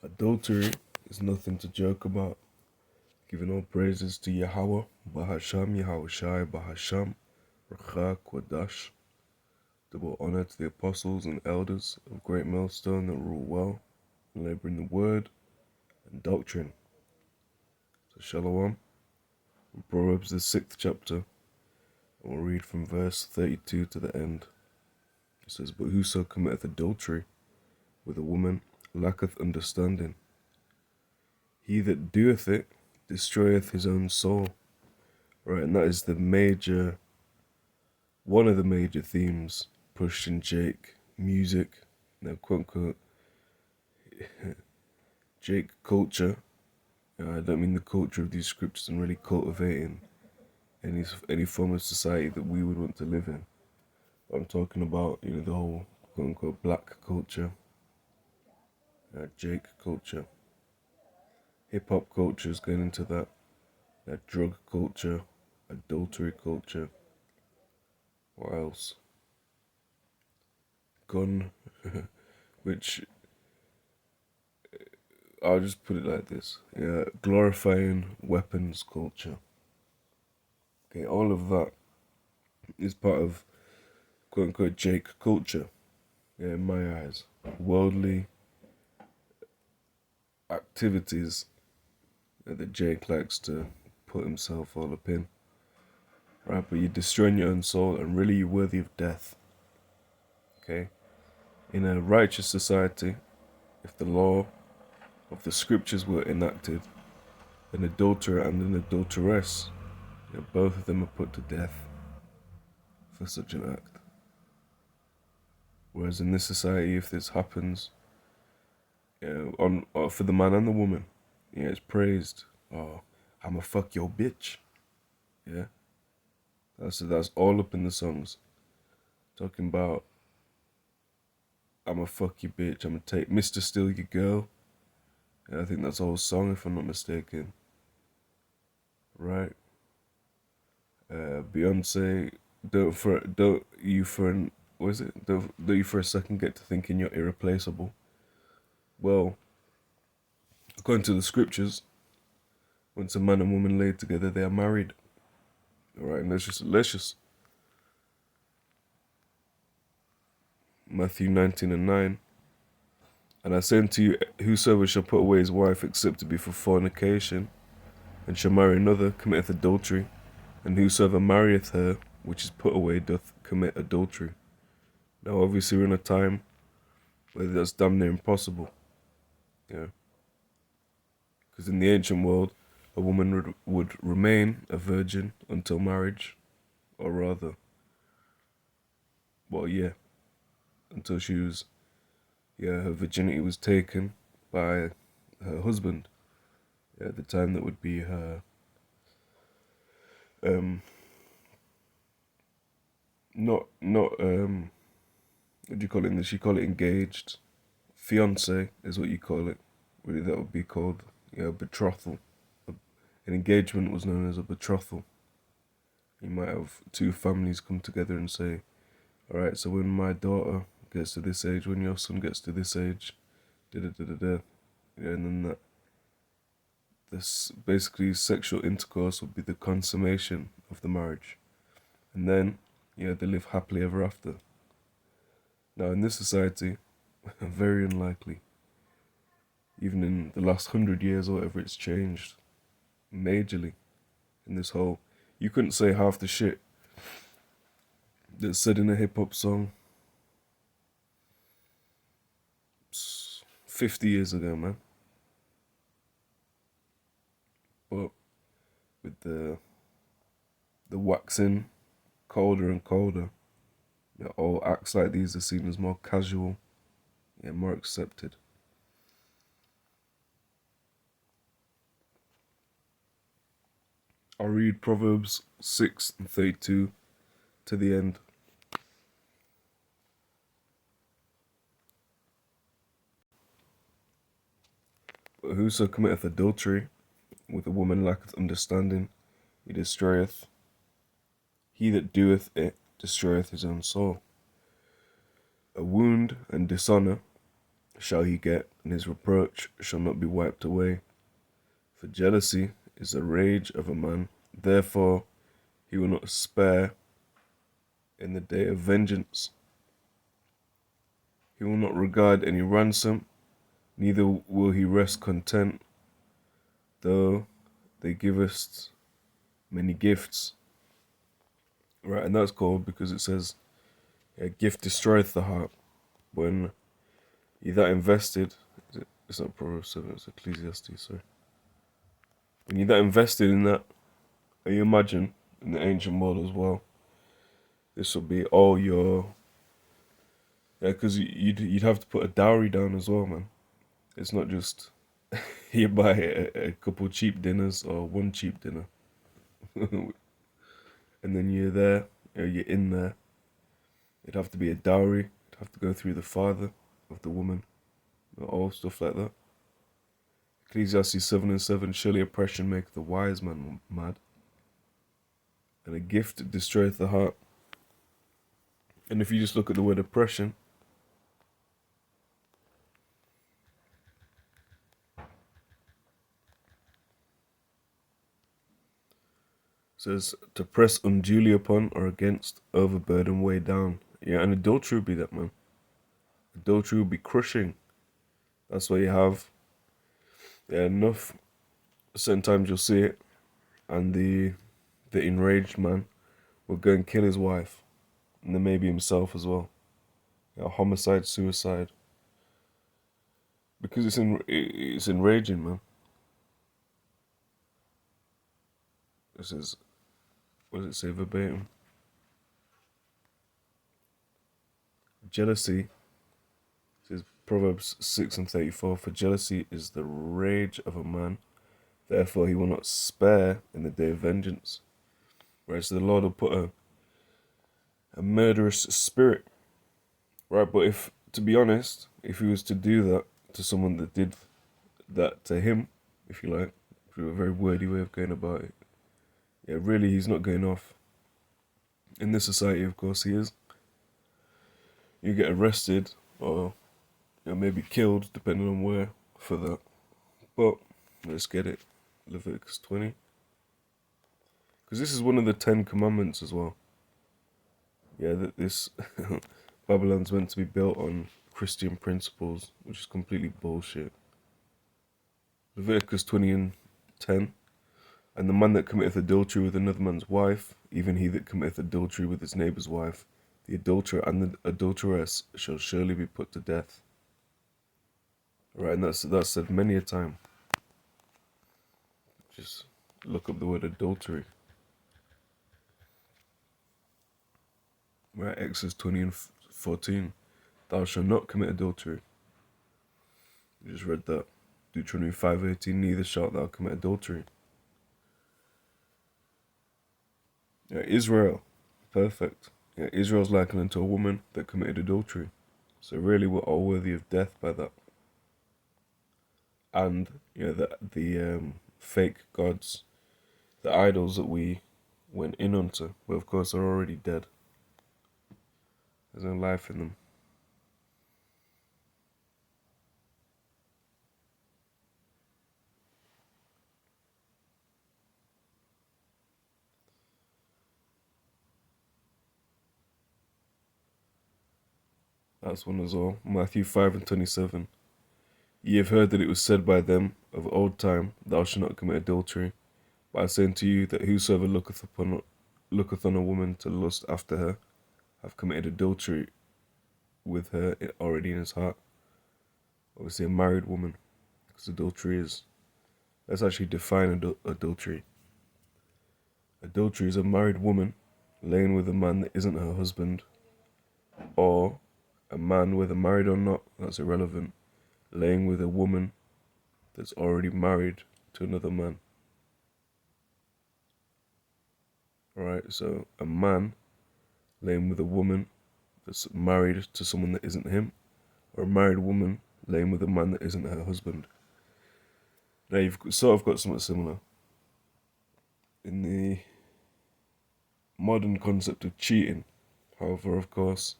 Adultery is nothing to joke about. Giving all praises to Yahawah, bahasham, Yahawashi, bahasham, Racha, Kwadash. Double honor to the apostles and elders of Great Millstone that rule well and labor in the word and doctrine. So Shalom, from Proverbs the 6th chapter, and we'll read from verse 32 to the end. It says, But whoso committeth adultery with a woman lacketh understanding. He that doeth it destroyeth his own soul. Right, and that is one of the major themes pushed in Jake music, quote unquote, Jake culture. I don't mean the culture of these scriptures and really cultivating any form of society that we would want to live in. I'm talking about, the whole quote unquote black culture, Jake culture. Hip hop culture is going into that drug culture, adultery culture. What else? Gun, which I'll just put it like this: glorifying weapons culture. Okay, all of that is part of quote unquote Jake culture. Yeah, in my eyes, worldly activities that Jake likes to put himself all up in. Right, but you're destroying your own soul, and really you're worthy of death. Okay? In a righteous society, if the law of the scriptures were enacted, an adulterer and an adulteress, both of them are put to death for such an act. Whereas in this society, if this happens, for the man and the woman, it's praised. Oh, I'ma fuck your bitch. Yeah, that's all up in the songs. Talking about I'ma fuck your bitch. I'ma take Mr. Steal Your Girl. Yeah, I think that's the whole song, if I'm not mistaken. Right. Beyonce, don't you for a second get to thinking you're irreplaceable. Well, according to the scriptures, once a man and woman lay together, they are married. All right, and let's just Matthew 19:9. And I say unto you, whosoever shall put away his wife except to be for fornication, and shall marry another, committeth adultery. And whosoever marrieth her which is put away doth commit adultery. Now, obviously, we're in a time where that's damn near impossible. Yeah. Because in the ancient world, a woman would remain a virgin until marriage, or rather, until she was, her virginity was taken by her husband. Yeah, at the time that would be her, what do you call it English? You call it engaged. Fiance is what you call it. Really, that would be called, betrothal. An engagement was known as a betrothal. You might have two families come together and say, all right, so when my daughter gets to this age, when your son gets to this age, da-da-da-da-da, and then this basically sexual intercourse would be the consummation of the marriage. And then, they live happily ever after. Now, in this society, very unlikely. Even in the last 100 years or whatever, it's changed majorly. In this whole, you couldn't say half the shit that's said in a hip hop song 50 years ago, man. But with the waxing colder and colder, all acts like these are seen as more casual, more accepted. I'll read Proverbs 6:32 to the end. But whoso committeth adultery with a woman lacketh understanding, he destroyeth. He that doeth it destroyeth his own soul. A wound and dishonour shall he get, and his reproach shall not be wiped away. For jealousy is the rage of a man, therefore he will not spare in the day of vengeance. He will not regard any ransom, neither will he rest content, though they give us many gifts. Right, and that's cool because it says, a gift destroyeth the heart. When ye that invested, it's not Proverbs 7, it's Ecclesiastes, sorry. When you that invested in that, and you imagine in the ancient world as well, this will be all your, because you'd have to put a dowry down as well, man. It's not just you buy a couple cheap dinners or one cheap dinner, and then you're there, you're in there. It'd have to be a dowry. It'd have to go through the father of the woman, all stuff like that. Ecclesiastes 7:7, surely oppression maketh the wise man mad, and a gift destroyeth the heart. And if you just look at the word oppression, it says to press unduly upon or against, overburden, weigh down. Yeah, and adultery would be that, man. Adultery would be crushing. That's why you have enough. Certain times you'll see it, and the enraged man will go and kill his wife, and then maybe himself as well. Homicide, suicide, because it's enraging, man. This is, what does it say verbatim? Jealousy, says Proverbs 6:34, for jealousy is the rage of a man, therefore he will not spare in the day of vengeance. Right, so the Lord will put a murderous spirit. Right, but if, to be honest, if he was to do that to someone that did that to him, if you like, through a very wordy way of going about it, yeah, really he's not going off. In this society, of course, he is. You get arrested or maybe killed, depending on where, for that. But let's get it. Leviticus 20. Because this is one of the 10 commandments as well. Yeah, that this Babylon's meant to be built on Christian principles, which is completely bullshit. Leviticus 20:10. And the man that committeth adultery with another man's wife, even he that committeth adultery with his neighbour's wife, the adulterer and the adulteress shall surely be put to death. Right, and that's said many a time. Just look up the word adultery. Right, Exodus 20:14. Thou shalt not commit adultery. You just read that. Deuteronomy 5:18. Neither shalt thou commit adultery. Yeah, Israel. Perfect. Yeah, Israel's likened unto a woman that committed adultery. So really we're all worthy of death by that. And the fake gods, the idols that we went in onto, well, of course, are already dead. There's no life in them. That's one as well. Matthew 5:27. Ye have heard that it was said by them of old time, thou shalt not commit adultery. But I say unto you that whosoever looketh on a woman to lust after her, hath committed adultery with her already in his heart. Obviously a married woman, because adultery is, let's actually define adultery. Adultery is a married woman laying with a man that isn't her husband, or a man, whether married or not, that's irrelevant, laying with a woman that's already married to another man. Alright, so a man laying with a woman that's married to someone that isn't him, or a married woman laying with a man that isn't her husband. Now you've sort of got something similar in the modern concept of cheating. However, of course,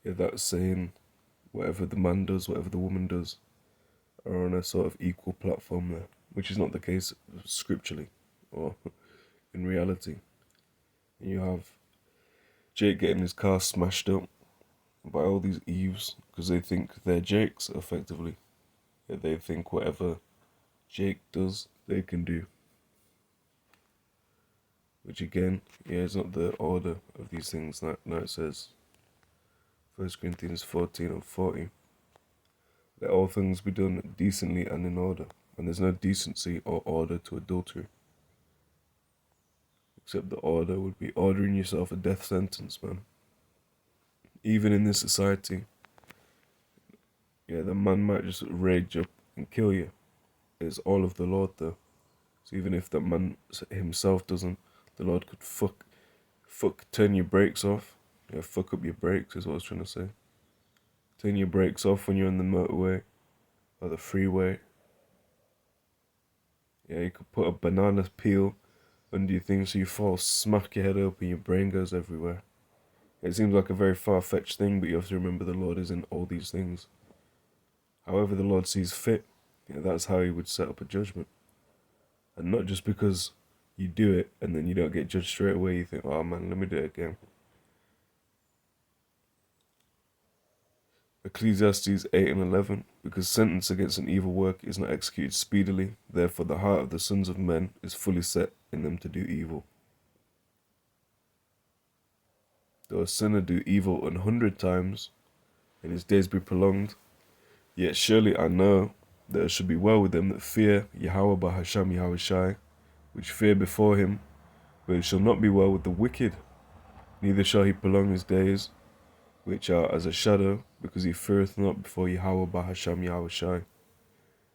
that's saying whatever the man does, whatever the woman does, are on a sort of equal platform there, which is not the case scripturally or in reality. You have Jake getting his car smashed up by all these Eves because they think they're Jakes, effectively. They think whatever Jake does, they can do. Which again, is not the order of these things. Now it says, 1 Corinthians 14:40, let all things be done decently and in order. And there's no decency or order to adultery. Except the order would be ordering yourself a death sentence, man. Even in this society, the man might just rage up and kill you. It's all of the Lord, though. So even if the man himself doesn't, the Lord could turn your brakes off. Fuck up your brakes is what I was trying to say. Turn your brakes off when you're on the motorway or the freeway. You could put a banana peel under your thing so you fall, smack your head open, your brain goes everywhere. It seems like a very far-fetched thing, but you have to remember the Lord is in all these things. However the Lord sees fit, that's how he would set up a judgment. And not just because you do it and then you don't get judged straight away, you think, oh man, let me do it again. Ecclesiastes 8:11, because sentence against an evil work is not executed speedily, therefore the heart of the sons of men is fully set in them to do evil. Though a sinner do evil 100 times, and his days be prolonged, yet surely I know that it should be well with them that fear Yahawah, bahasham, Yahawashi, which fear before him, but it shall not be well with the wicked, neither shall he prolong his days, which are as a shadow, because he feareth not before Yahawah, bahasham, Yahawashi.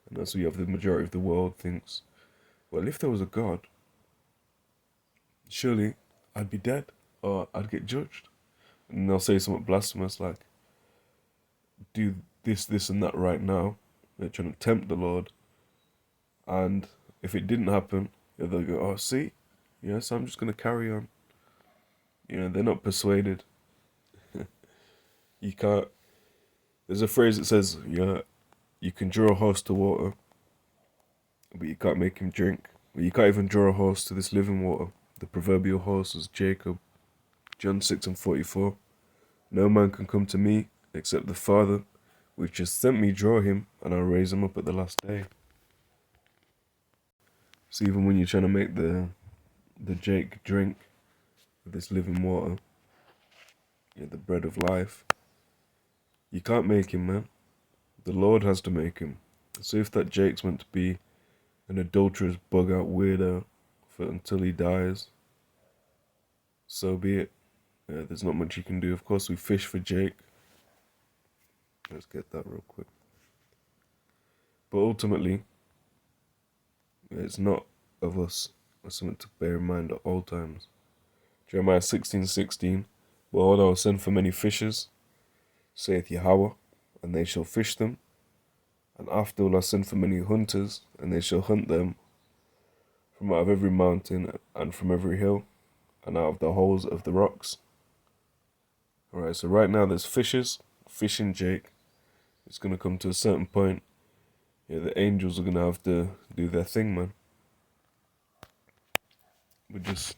And that's what you have the majority of the world thinks, well, if there was a God, surely I'd be dead, or I'd get judged. And they'll say something blasphemous like, do this and that right now. They're trying to tempt the Lord. And if it didn't happen, they'll go, oh, see? Yes, I'm just going to carry on. They're not persuaded. You can't. There's a phrase that says, you can draw a horse to water, but you can't make him drink. Well, you can't even draw a horse to this living water. The proverbial horse was Jacob. John 6:44. No man can come to me except the Father, which has sent me, draw him, and I'll raise him up at the last day. So even when you're trying to make the Jake drink this living water, the bread of life, you can't make him, man. The Lord has to make him. So if that Jake's meant to be an adulterous, bug-out weirdo until he dies, so be it. There's not much you can do. Of course, we fish for Jake. Let's get that real quick. But ultimately, it's not of us. That's something to bear in mind at all times. Jeremiah 16:16. Behold, I will send for many fishers, saith Yahawah, and they shall fish them. And after will I send for many hunters, and they shall hunt them from out of every mountain and from every hill, and out of the holes of the rocks. Alright, so right now there's fishers fishing Jake. It's going to come to a certain point. The angels are going to have to do their thing, man. But just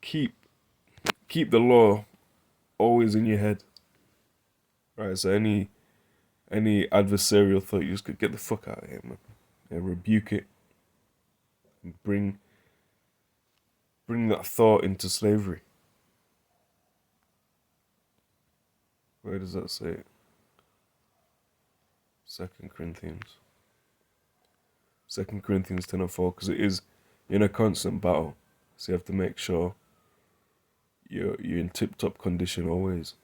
keep the law always in your head. Right, so any adversarial thought, you just get the fuck out of here, man. Rebuke it. And bring that thought into slavery. Where does that say it? 2 Corinthians 10:4, because it is in a constant battle. So you have to make sure you're in tip-top condition always.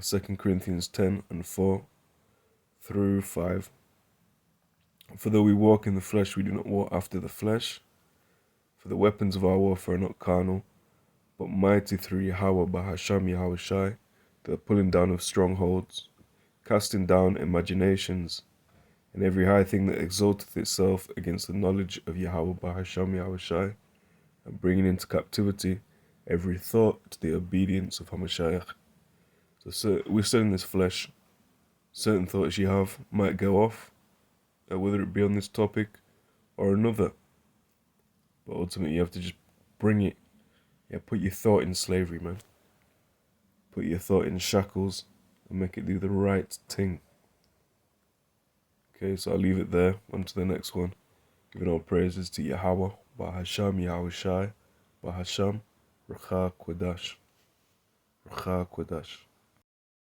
2 Corinthians 10:4 through 5. For though we walk in the flesh, we do not walk after the flesh. For the weapons of our warfare are not carnal, but mighty through Yahawah, bahasham, Yahawashi, the pulling down of strongholds, casting down imaginations, and every high thing that exalteth itself against the knowledge of Yahawah, bahasham, Yahawashi, and bringing into captivity every thought to the obedience of Hamashiach. So we're still in this flesh. Certain thoughts you have might go off, whether it be on this topic or another. But ultimately, you have to just bring it. Yeah, put your thought in slavery, man. Put your thought in shackles and make it do the right thing. Okay, so I'll leave it there. On to the next one. Giving all praises to Yahawah, bahasham, Yahawashi, bahasham, Racha Kodash. Racha Kodash.